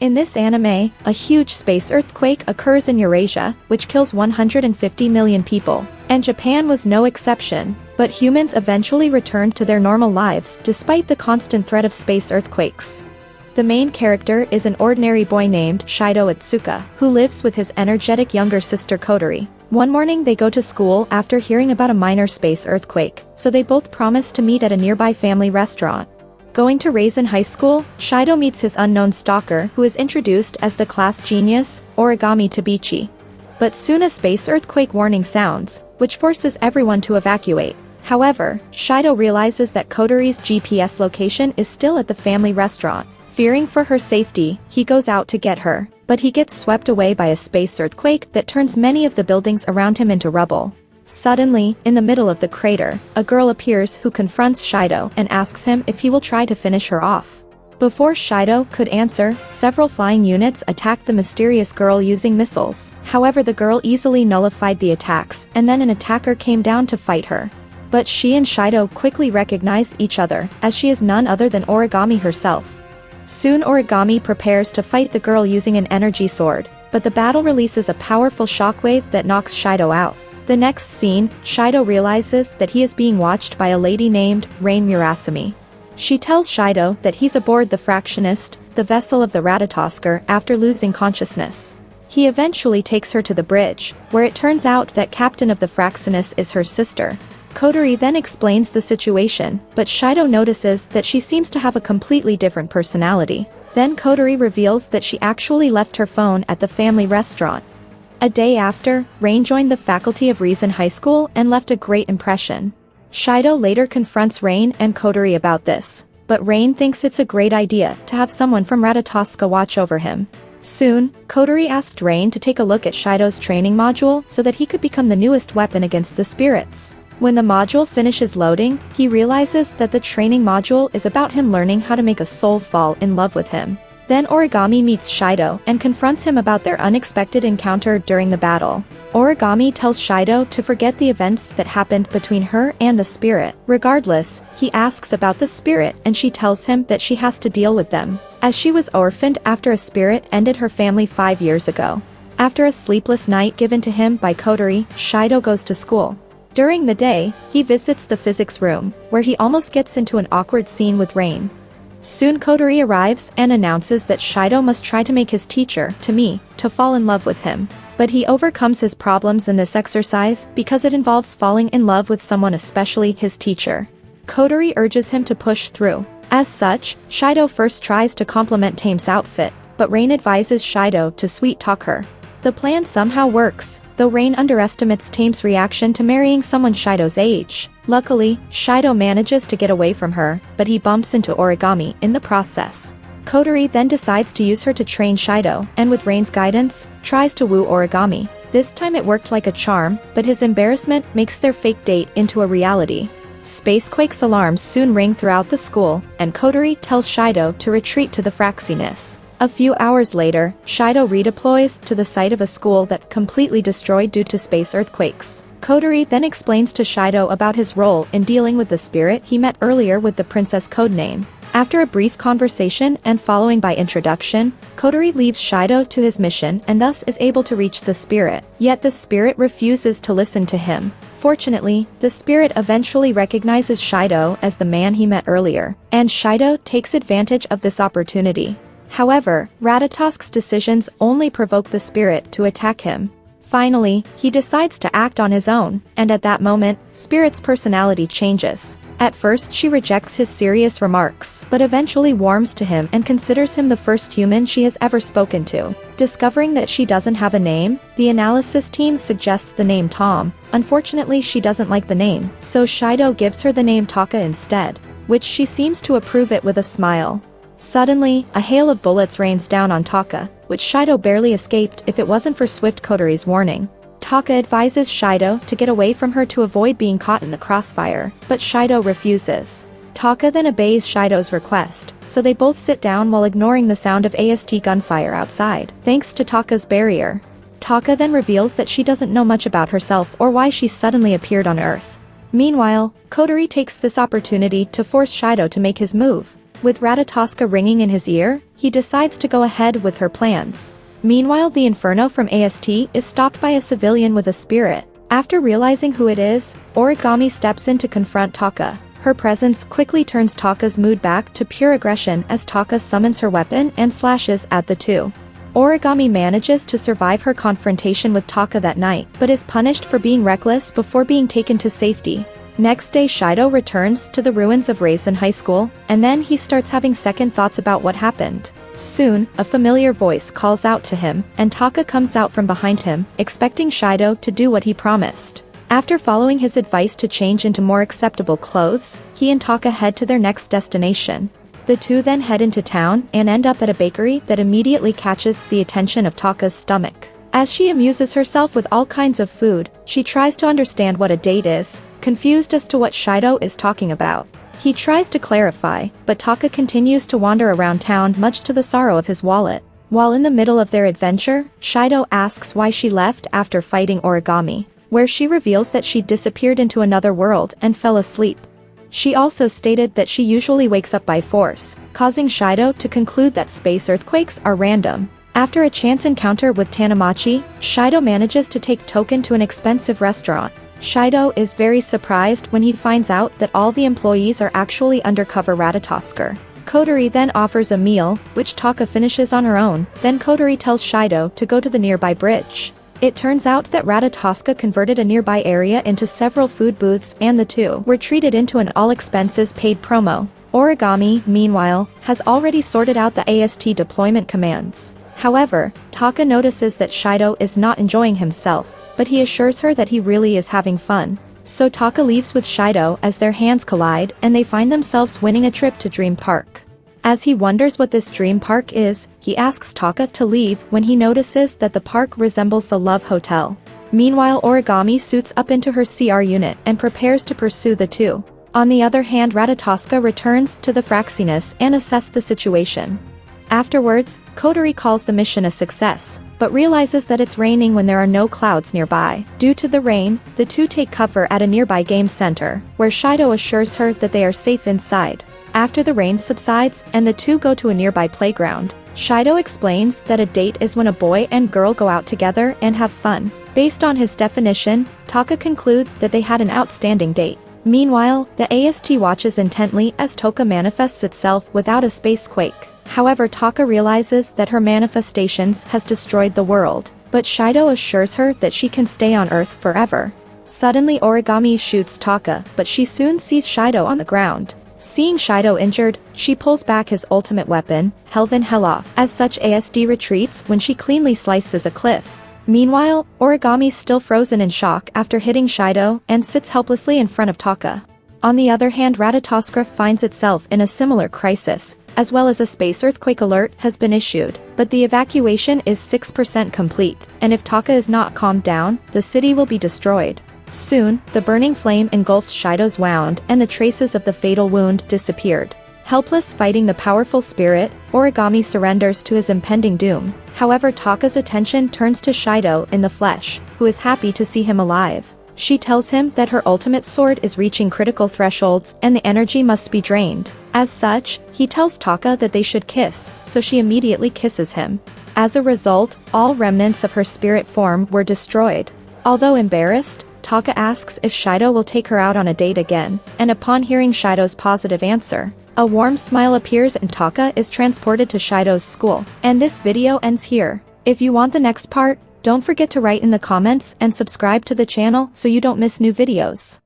In this anime, a huge space earthquake occurs in Eurasia, which kills 150 million people, and Japan was no exception, but humans eventually returned to their normal lives despite the constant threat of space earthquakes. The main character is an ordinary boy named Shido Atsuka, who lives with his energetic younger sister Kotori. One morning they go to school after hearing about a minor space earthquake, so they both promise to meet at a nearby family restaurant. Going to Raisin High School, Shido meets his unknown stalker who is introduced as the class genius, Origami Tabichi. But soon a space earthquake warning sounds, which forces everyone to evacuate. However, Shido realizes that Kotori's GPS location is still at the family restaurant. Fearing for her safety, he goes out to get her, but he gets swept away by a space earthquake that turns many of the buildings around him into rubble. Suddenly, in the middle of the crater, a girl appears who confronts Shido and asks him if he will try to finish her off. Before Shido could answer, several flying units attacked the mysterious girl using missiles. However, the girl easily nullified the attacks, and then an attacker came down to fight her. But she and Shido quickly recognize each other, as she is none other than Origami herself. Soon Origami prepares to fight the girl using an energy sword, but the battle releases a powerful shockwave that knocks Shido out. The next scene, Shido realizes that he is being watched by a lady named Rain Murasumi. She tells Shido that he's aboard the Fractionist, the vessel of the Ratatosker, after losing consciousness. He eventually takes her to the bridge, where it turns out that captain of the Fractionist is her sister. Kotori then explains the situation, but Shido notices that she seems to have a completely different personality. Then Kotori reveals that she actually left her phone at the family restaurant. A day after, Rain joined the faculty of Raisin High School and left a great impression. Shido later confronts Rain and Kotori about this, but Rain thinks it's a great idea to have someone from Ratatoska watch over him. Soon, Kotori asked Rain to take a look at Shido's training module so that he could become the newest weapon against the spirits. When the module finishes loading, he realizes that the training module is about him learning how to make a soul fall in love with him. Then Origami meets Shido and confronts him about their unexpected encounter during the battle. Origami tells Shido to forget the events that happened between her and the spirit. Regardless, he asks about the spirit and she tells him that she has to deal with them, as she was orphaned after a spirit ended her family 5 years ago. After a sleepless night given to him by Kotori, Shido goes to school. During the day, he visits the physics room, where he almost gets into an awkward scene with Rain. Soon Kotori arrives and announces that Shido must try to make his teacher, Tami, to fall in love with him. But he overcomes his problems in this exercise because it involves falling in love with someone, especially his teacher. Kotori urges him to push through. As such, Shido first tries to compliment Tame's outfit, but Rain advises Shido to sweet-talk her. The plan somehow works, though Rain underestimates Tame's reaction to marrying someone Shido's age. Luckily, Shido manages to get away from her, but he bumps into Origami in the process. Kotori then decides to use her to train Shido, and with Rain's guidance, tries to woo Origami. This time it worked like a charm, but his embarrassment makes their fake date into a reality. Spacequake's alarms soon ring throughout the school, and Kotori tells Shido to retreat to the Fraxiness. A few hours later, Shido redeploys to the site of a school that completely destroyed due to space earthquakes. Kotori then explains to Shido about his role in dealing with the spirit he met earlier with the princess codename. After a brief conversation and following by introduction, Kotori leaves Shido to his mission and thus is able to reach the spirit. Yet the spirit refuses to listen to him. Fortunately, the spirit eventually recognizes Shido as the man he met earlier, and Shido takes advantage of this opportunity. However, Ratatosk's decisions only provoke the spirit to attack him. Finally, he decides to act on his own, and at that moment, Spirit's personality changes. At first she rejects his serious remarks, but eventually warms to him and considers him the first human she has ever spoken to. Discovering that she doesn't have a name, the analysis team suggests the name Tom. Unfortunately, she doesn't like the name, so Shido gives her the name Taka instead, which she seems to approve it with a smile. Suddenly, a hail of bullets rains down on Taka, which Shido barely escaped if it wasn't for Swift Kotori's warning. Taka advises Shido to get away from her to avoid being caught in the crossfire, but Shido refuses. Taka then obeys Shido's request, so they both sit down while ignoring the sound of AST gunfire outside, thanks to Taka's barrier. Taka then reveals that she doesn't know much about herself or why she suddenly appeared on Earth. Meanwhile, Kotori takes this opportunity to force Shido to make his move. With Ratatoska ringing in his ear, he decides to go ahead with her plans. Meanwhile, the inferno from AST is stopped by a civilian with a spirit. After realizing who it is, Origami steps in to confront Taka. Her presence quickly turns Taka's mood back to pure aggression as Taka summons her weapon and slashes at the two. Origami manages to survive her confrontation with Taka that night, but is punished for being reckless before being taken to safety. Next day, Shido returns to the ruins of Raisin High School, and then he starts having second thoughts about what happened. Soon, a familiar voice calls out to him, and Taka comes out from behind him, expecting Shido to do what he promised. After following his advice to change into more acceptable clothes, he and Taka head to their next destination. The two then head into town and end up at a bakery that immediately catches the attention of Taka's stomach. As she amuses herself with all kinds of food, she tries to understand what a date is, confused as to what Shido is talking about. He tries to clarify, but Taka continues to wander around town much to the sorrow of his wallet. While in the middle of their adventure, Shido asks why she left after fighting Origami, where she reveals that she disappeared into another world and fell asleep. She also stated that she usually wakes up by force, causing Shido to conclude that space earthquakes are random. After a chance encounter with Tanamachi, Shido manages to take Token to an expensive restaurant. Shido is very surprised when he finds out that all the employees are actually undercover Ratatosker. Kotori then offers a meal, which Taka finishes on her own, then Kotori tells Shido to go to the nearby bridge. It turns out that Ratatoska converted a nearby area into several food booths and the two were treated into an all-expenses-paid promo. Origami, meanwhile, has already sorted out the AST deployment commands. However, Taka notices that Shido is not enjoying himself, but he assures her that he really is having fun. So Taka leaves with Shido as their hands collide and they find themselves winning a trip to Dream Park. As he wonders what this dream park is, he asks Taka to leave when he notices that the park resembles the Love Hotel. Meanwhile, Origami suits up into her CR unit and prepares to pursue the two. On the other hand, Ratatoska returns to the Fraxinus and assesses the situation. Afterwards, Kotori calls the mission a success, but realizes that it's raining when there are no clouds nearby. Due to the rain, the two take cover at a nearby game center, where Shido assures her that they are safe inside. After the rain subsides and the two go to a nearby playground, Shido explains that a date is when a boy and girl go out together and have fun. Based on his definition, Taka concludes that they had an outstanding date. Meanwhile, the AST watches intently as Toka manifests itself without a space quake. However, Taka realizes that her manifestations has destroyed the world, but Shido assures her that she can stay on Earth forever. Suddenly, Origami shoots Taka, but she soon sees Shido on the ground. Seeing Shido injured, she pulls back his ultimate weapon, Helvin Heloff. As such, ASD retreats when she cleanly slices a cliff. Meanwhile, Origami's still frozen in shock after hitting Shido and sits helplessly in front of Taka. On the other hand, Ratatoskra finds itself in a similar crisis, as well as a space earthquake alert has been issued, but the evacuation is 6% complete, and if Taka is not calmed down, the city will be destroyed. Soon, the burning flame engulfed Shido's wound and the traces of the fatal wound disappeared. Helpless fighting the powerful spirit, Origami surrenders to his impending doom. However, Taka's attention turns to Shido in the flesh, who is happy to see him alive. She tells him that her ultimate sword is reaching critical thresholds and the energy must be drained. As such, he tells Taka that they should kiss, so she immediately kisses him. As a result, all remnants of her spirit form were destroyed. Although embarrassed, Taka asks if Shido will take her out on a date again, and upon hearing Shido's positive answer, a warm smile appears and Taka is transported to Shido's school. And this video ends here. If you want the next part, don't forget to write in the comments and subscribe to the channel so you don't miss new videos.